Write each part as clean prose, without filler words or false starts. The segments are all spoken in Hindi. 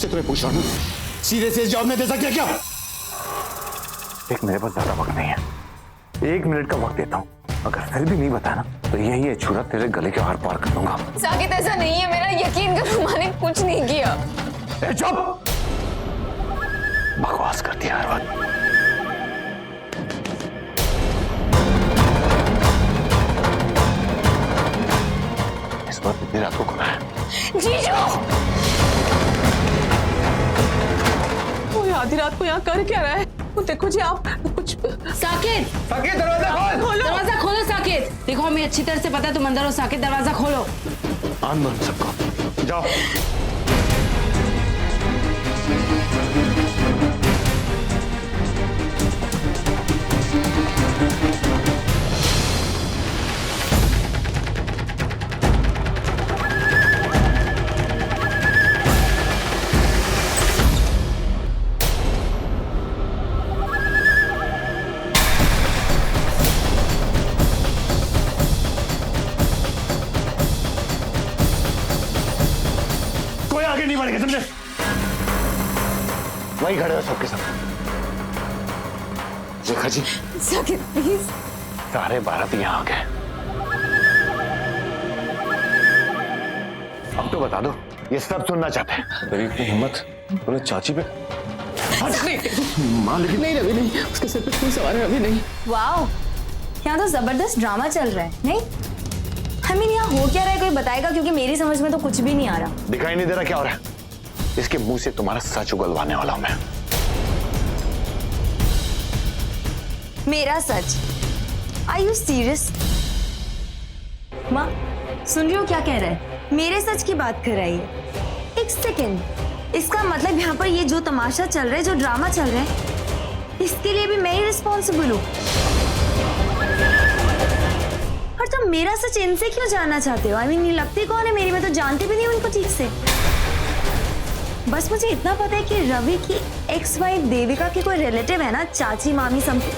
इससे तुम्हें पूछ रहा हूँ, सीधे से इस जॉब में दे सकते क्या? देख, मेरे पास ज्यादा वक्त नहीं है, 1 मिनट का वक्त देता हूँ। अगर फिर भी नहीं बताया ना तो यही है छुरा तेरे गले के आर पार कर दूंगा। साकिब ऐसा नहीं है, मेरा यकीन करो, मैंने कुछ नहीं किया। चुप! बकवास करती है हर बात। इस बार इतनी रात को कौन है? जीजू! वो आधी रात को यहाँ कर क्या रहा है? वो देखो जी, आप कुछ साकिब, साकिब दरवाजा खोल! दरवाजा खोलो साकिब। देखो हमें अच्छी तरह से पता है तुम अंदर हो। साकिब दरवाजा खोलो। आन दो सबको, जाओ। आगे नहीं बढ़ेगा, समझे? वही खड़े हो सबके सब। रेखा जी, साकिब प्लीज। सारे भारत यहाँ आ गए। अब तो बता दो, ये सब सुनना चाहते हैं। मेरी इतनी हिम्मत बोले चाची पे? माँ लेकिन नहीं, रवि नहीं, उसके सिर पे कोई सवार है, रवि नहीं। वाओ, यहाँ तो जबरदस्त ड्रामा चल रहा है, नहीं? हमें यहाँ हो क्या रहा है कोई बताएगा, क्योंकि मेरी समझ में तो कुछ भी नहीं आ रहा। दिखाई नहीं दे रहा क्या हो रहा है? इसके मुंह से तुम्हारा सच उगलवाने वाला हूं मैं। मेरा सच? Are you serious? माँ सुन रही हो क्या कह रहा है? मेरे सच की बात कर रही है। 1 सेकेंड, इसका मतलब यहाँ पर ये जो तमाशा चल रहा है, जो ड्रामा चल रहा है, इसके लिए भी मैं ही रिस्पॉन्सिबल हूँ। और तुम मेरा सच इनसे क्यों जानना चाहते हो? आई मीन, ये लगती कौन है मेरी? मैं तो जानती भी नहीं उनको ठीक से। बस मुझे इतना पता है कि रवि की एक्स वाइफ देविका की कोई रिलेटिव है ना, चाची मामी समथिंग।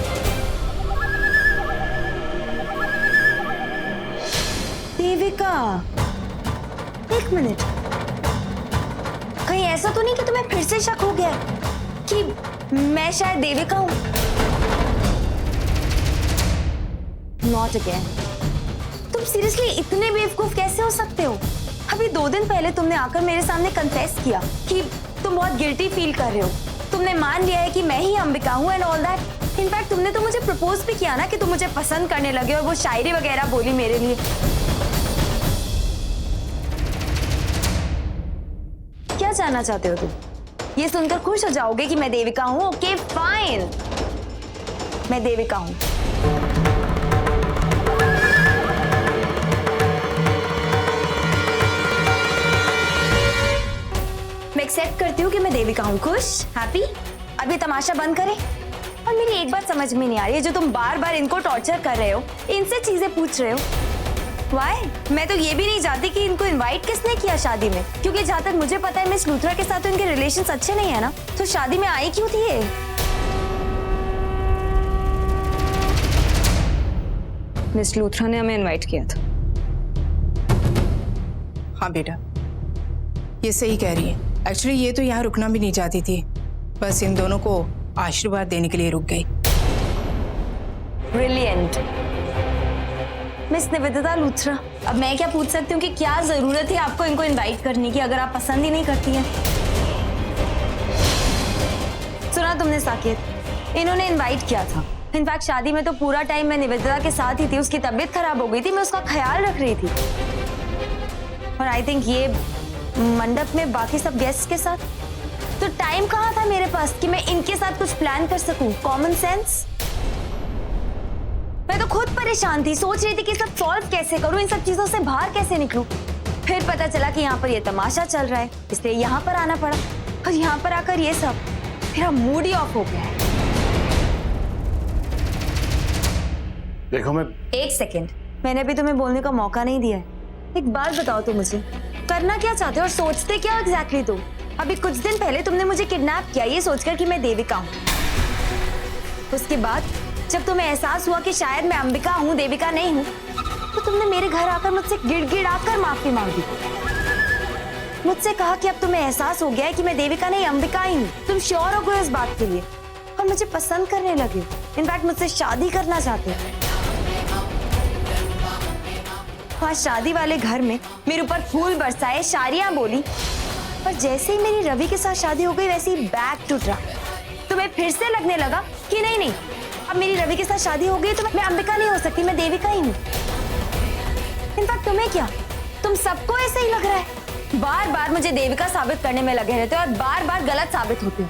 देविका, 1 मिनट, कहीं ऐसा तो नहीं कि तुम्हें फिर से शक हो गया कि मैं शायद देविका हूं? Not again. तुम सीरियसली इतने बेवकूफ कैसे हो सकते हो? अभी 2 दिन पहले तुमने आकर मेरे सामने कन्फेस किया कि तुम बहुत गिल्टी फील कर रहे हो। तुमने मान लिया है कि मैं ही अंबिका हूँ एंड ऑल दैट। इनफैक्ट तुमने तो मुझे प्रपोज भी किया ना कि तुम मुझे पसंद करने लगे और वो शायरी वगैरह बोली मेरे लिए। क्या जानना चाहते हो तुम? ये सुनकर खुश हो जाओगे कि मैं देविका हूँ? ओके फाइन, मैं देविका हूँ। मैं एक्सेप्ट करती हूँ कि मैं देविका हूँ। खुश, हैप्पी? अभी तमाशा बंद करें। और मेरी एक बात समझ में नहीं आ रही है, जो तुम बार बार इनको टॉर्चर कर रहे हो, इनसे चीजें पूछ रहे हो, व्हाई? मैं तो ये भी नहीं जानती कि इनको इनवाइट किसने किया शादी में, क्योंकि जहाँ तक मुझे पता है मिस लूथरा के साथ तो इनके रिलेशंस अच्छे नहीं है ना, तो शादी में आई क्यों थी ये? मिस लूथरा ने हमें इनवाइट किया था। हाँ बेटा, ये सही कह रही है। एक्चुअली ये तो यहाँ रुकना भी नहीं चाहती थी, बस इन दोनों को आशीर्वाद देने के लिए रुक गई। Brilliant miss Nivedita Luthra. अब मैं क्या पूछ सकती हूँ कि क्या जरूरत है आपको इनको इनवाइट करने की, अगर आप पसंद ही नहीं करती हैं? सुना तुमने साकेत, इन्होंने इनवाइट किया था। इनफैक्ट शादी में तो पूरा टाइम मैं निवेदिता के साथ ही थी। उसकी तबीयत खराब हो गई थी, मैं उसका ख्याल रख रही थी। और आई थिंक ये मंडप में बाकी सब गेस्ट के साथ। तो टाइम कहाँ था मेरे पास कि मैं इनके साथ कुछ प्लान कर सकूं? Common sense. मैं तो खुद परेशान थी, सोच रही थी कि सब सॉल्व कैसे करूं, इन सब चीजों से बाहर कैसे निकलूं। फिर पता चला कि यहाँ पर ये तमाशा चल रहा है, इसलिए यहाँ पर आना पड़ा। और यहाँ पर आकर ये सब, मेरा मूड ही ऑफ हो गया है। देखो मैं 1 सेकेंड, मैंने अभी तुम्हें बोलने का मौका नहीं दिया है। एक बात बताओ तुम मुझे, करना क्या चाहते हो और सोचते क्या एग्जैक्टली तुम? अभी कुछ दिन पहले तुमने मुझे किडनैप किया ये सोचकर कि मैं देविका हूँ। उसके बाद जब तुम्हें एहसास हुआ कि शायद मैं अंबिका हूँ, देविका नहीं हूँ, तो तुमने मेरे घर आकर मुझसे गिड़गिड़ाकर माफी मांगी। मुझसे कहा कि अब तुम्हें एहसास हो गया है कि मैं देविका नहीं अंबिका ही हूँ। तुम श्योर हो गए इस बात के लिए और मुझे पसंद करने लगे। इनफैक्ट मुझसे शादी करना चाहते हो। वहाँ शादी वाले घर में मेरे ऊपर फूल बरसाए, शायरियां बोली, पर जैसे ही मेरी रवि के साथ शादी हो गई वैसे ही बैक टू ट्रैक। तुम्हें फिर से लगने लगा कि नहीं, अब मेरी रवि के साथ शादी हो गई तो मैं अंबिका नहीं हो सकती, मैं देविका ही हूँ। इनफैक्ट तुम्हें क्या, तुम सबको ऐसे ही लग रहा है। बार बार मुझे देविका साबित करने में लगे रहते हो और बार बार गलत साबित होते हो।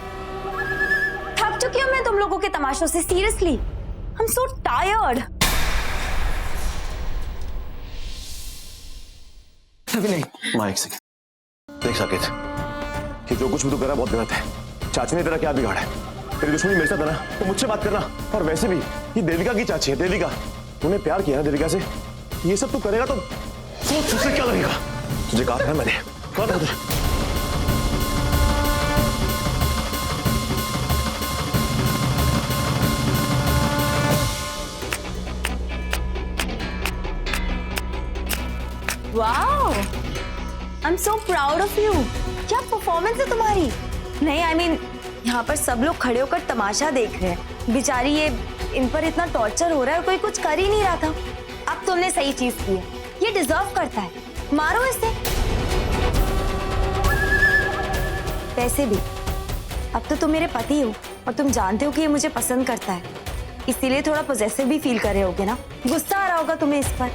थक चुकी हूँ मैं तुम लोगों के तमाशों से, seriously I am so tired. अभी नहीं। माँ एक सेकंड देख साकेत कि जो कुछ भी तू कर रहा है बहुत गलत है। चाची ने तेरा क्या बिगाड़ा है? तेरी दुश्मनी मेरे साथ है ना, तो मुझसे बात करना। और वैसे भी ये देविका की चाची है। देविका, तूने प्यार किया ना देविका से, ये सब तू करेगा तो सोच उससे क्या लगेगा। तुझे कहा था मैंने, कहा था तुझे। Wow, I am so proud of you. क्या परफॉर्मेंस है तुम्हारी। नहीं आई मीन यहाँ पर सब लोग खड़े होकर तमाशा देख रहे हैं। बेचारी ये, इन पर इतना टॉर्चर हो रहा है, कोई कुछ कर ही नहीं रहा था। अब तुमने सही चीज की है, ये डिजर्व करता है, मारो इसे। वैसे भी अब तो तुम मेरे पति हो और तुम जानते हो कि ये मुझे पसंद करता है, इसीलिए थोड़ा पॉजेसिव भी फील कर रहे होगे ना। गुस्सा आ रहा होगा तुम्हें इस पर।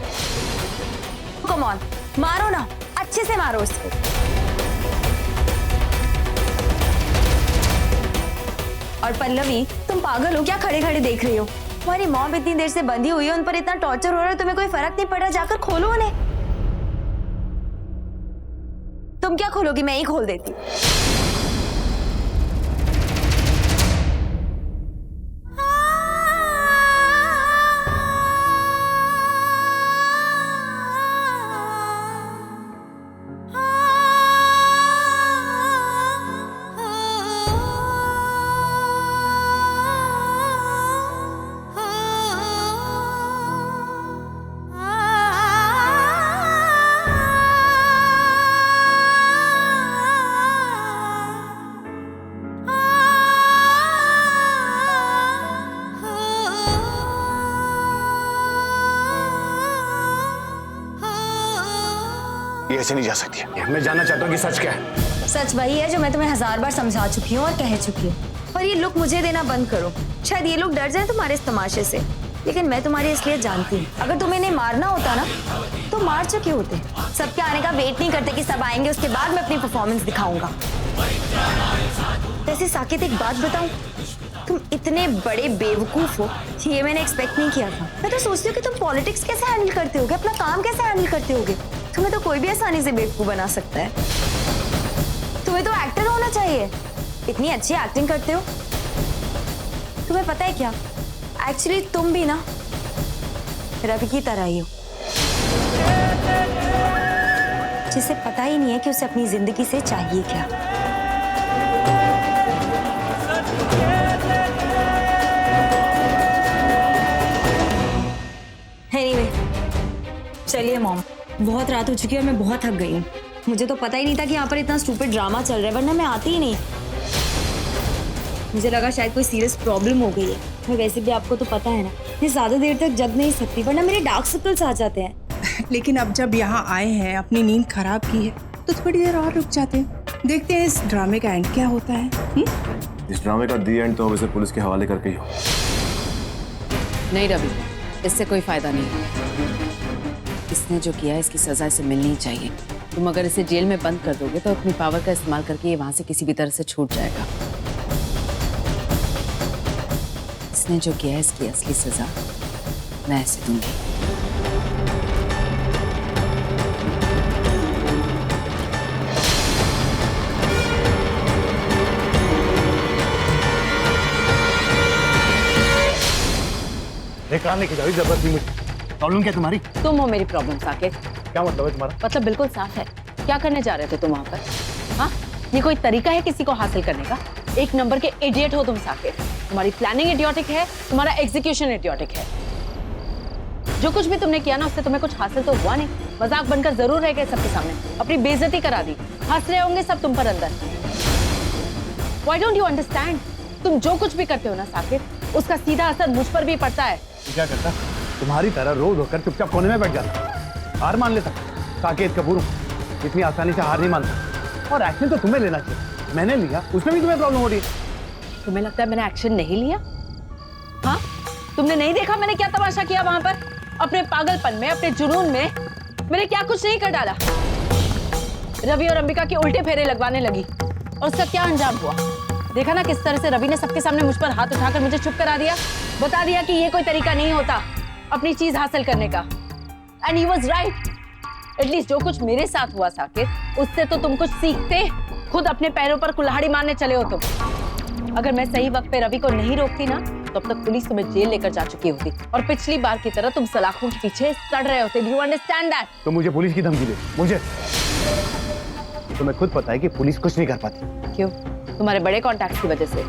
कम ऑन, मारो ना, अच्छे से मारो इसको। और पल्लवी, तुम पागल हो क्या, खड़े खड़े देख रही हो? तुम्हारी मॉम इतनी देर से बंधी हुई है, उन पर इतना टॉर्चर हो रहा है, तुम्हें कोई फर्क नहीं पड़ रहा? जाकर खोलो उन्हें। तुम क्या खोलोगी, मैं ही खोल देती। ये ऐसे नहीं जा सकती है। मैं जानना चाहता हूँ कि सच क्या है। सच वही है जो मैं तुम्हें 1000 बार समझा चुकी हूँ और कह चुकी हूँ। और ये लुक मुझे देना बंद करो। शायद ये लोग डर जाए तुम्हारे इस तमाशे से, लेकिन मैं तुम्हारी असलियत जानती हूँ। अगर तुम्हें इन्हें मारना होता ना तो मार चुके होते। सबके आने का वेट नहीं करते कि सब आएंगे उसके बाद मैं अपनी परफॉर्मेंस दिखाऊंगा। वैसे साकेत एक बात बताऊं, तुम इतने बड़े बेवकूफ हो ये मैंने एक्सपेक्ट नहीं किया था। मैं तो सोचती हूँ कि तुम पॉलिटिक्स कैसे हैंडल करते होगे, अपना काम कैसे हैंडल करते होगे। तुम्हें तो कोई भी आसानी से बेवकूफ बना सकता है। तुम्हें तो एक्टर होना चाहिए, इतनी अच्छी एक्टिंग करते हो। तुम्हें पता है क्या, एक्चुअली तुम भी ना रवि की तरह ही हो, जिसे पता ही नहीं है कि उसे अपनी जिंदगी से चाहिए क्या। Anyway, चलिए मॉम, बहुत रात हो चुकी है और मैं बहुत थक गई हूँ। मुझे तो पता ही नहीं था कि यहाँ पर इतना स्टूपिड ड्रामा चल रहा है, वरना मैं आती ही नहीं। मुझे लगा शायद कोई सीरियस प्रॉब्लम हो गई है। मैं वैसे भी आपको तो पता है ना, मैं ज्यादा देर तक जग नहीं सकती, वरना मेरे डार्क सर्कल्स आ जाते हैं। लेकिन अब जब यहाँ आए हैं, अपनी नींद खराब की है, तो थोड़ी देर और रुक जाते हैं, देखते हैं इस ड्रामे का एंड क्या होता है। इस ड्रामे का दी एंड तो अब इसे पुलिस के हवाले करके ही हो। नहीं रवि, इससे कोई फायदा नहीं। इसने जो किया है इसकी सजा इसे मिलनी ही चाहिए। तुम अगर इसे जेल में बंद कर दोगे तो अपनी पावर का इस्तेमाल करके ये वहां से किसी भी तरह से छूट जाएगा। इसने जो किया है इसकी असली सजा मैं इसे दूंगी। कहाँ लेके जाओ जबरदस्ती मुझे? प्रॉब्लम क्या तुम्हारी? तुम हो मेरी प्रॉब्लम साकेत। क्या मतलब है तुम्हारा? मतलब बिल्कुल साफ है। क्या करने जा रहे थे तुम वहां पर? हाँ, ये कोई तरीका है किसी को हासिल करने का? एक नंबर के इडियट हो तुम साकेत। तुम्हारी प्लानिंग इडियोटिक है, तुम्हारा एग्जीक्यूशन इडियोटिक है। जो कुछ भी तुमने किया ना उससे तुम्हें कुछ हासिल तो हुआ नहीं, मजाक बनकर जरूर रह गए सबके सामने, अपनी बेइज्जती करा दी। हंस रहे होंगे सब तुम पर अंदर। Why don't you understand? तुम जो कुछ भी करते हो ना साकिब, उसका सीधा असर मुझ पर भी पड़ता है। क्या करता? तुम्हारी तरह रोज होकर चुपचाप कोने में बैठ जाता, हार मान लेता। साकेत कपूर हूं, इतनी आसानी से हार नहीं मानता। और एक्शन तो तुम्हें लेना चाहिए, मैंने लिया, उसमें भी तुम्हें प्रॉब्लम हो रही है। तुम्हें लगता है मैंने एक्शन नहीं लिया? हाँ, तुमने नहीं देखा मैंने क्या तमाशा किया वहां पर? अपने पागलपन में, अपने जुनून में मैंने क्या कुछ नहीं कर डाला। रवि और अंबिका के उल्टे फेरे लगवाने लगी और उसका क्या अंजाम हुआ? देखा ना किस तरह से रवि ने सबके सामने मुझ पर हाथ उठाकर मुझे चुप करा दिया, बता दिया कि ये कोई तरीका नहीं होता अपनी चीज हासिल करने का। And he was right. At least जो कुछ मेरे साथ हुआ साकिब, उससे तो तुम कुछ सीखते। खुद अपने पैरों पर कुल्हाड़ी मारने चले हो तुम। अगर मैं सही वक्त पे रवि को नहीं रोकती ना, तो अब तक पुलिस तुम्हें जेल लेकर जा चुकी होती और पिछली बार की तरह तुम सलाखों के पीछे सड़ रहे होते। Do you understand that? तो मुझे पुलिस की धमकी दे, मुझे? तुम्हें खुद पता है कि पुलिस कुछ नहीं कर पाती। क्यों? तुम्हारे बड़े कॉन्टैक्ट्स की वजह से।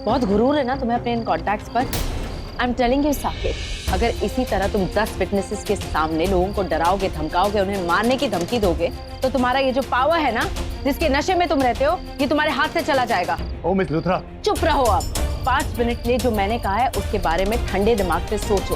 बहुत गुरूर है ना तुम्हें अपने इन कॉन्टैक्ट्स पर। I am telling you Saqib, अगर इसी तरह तुम 10 विटनेसेस के सामने लोगों को डराओगे, धमकाओगे, उन्हें मारने की धमकी दोगे, तो तुम्हारा ये जो पावर है ना, जिसके नशे में तुम रहते हो, ये तुम्हारे हाथ से चला जाएगा। ओ मिस लुथरा, चुप रहो आप। 5 मिनट लिए जो मैंने कहा है उसके बारे में ठंडे दिमाग से सोचो।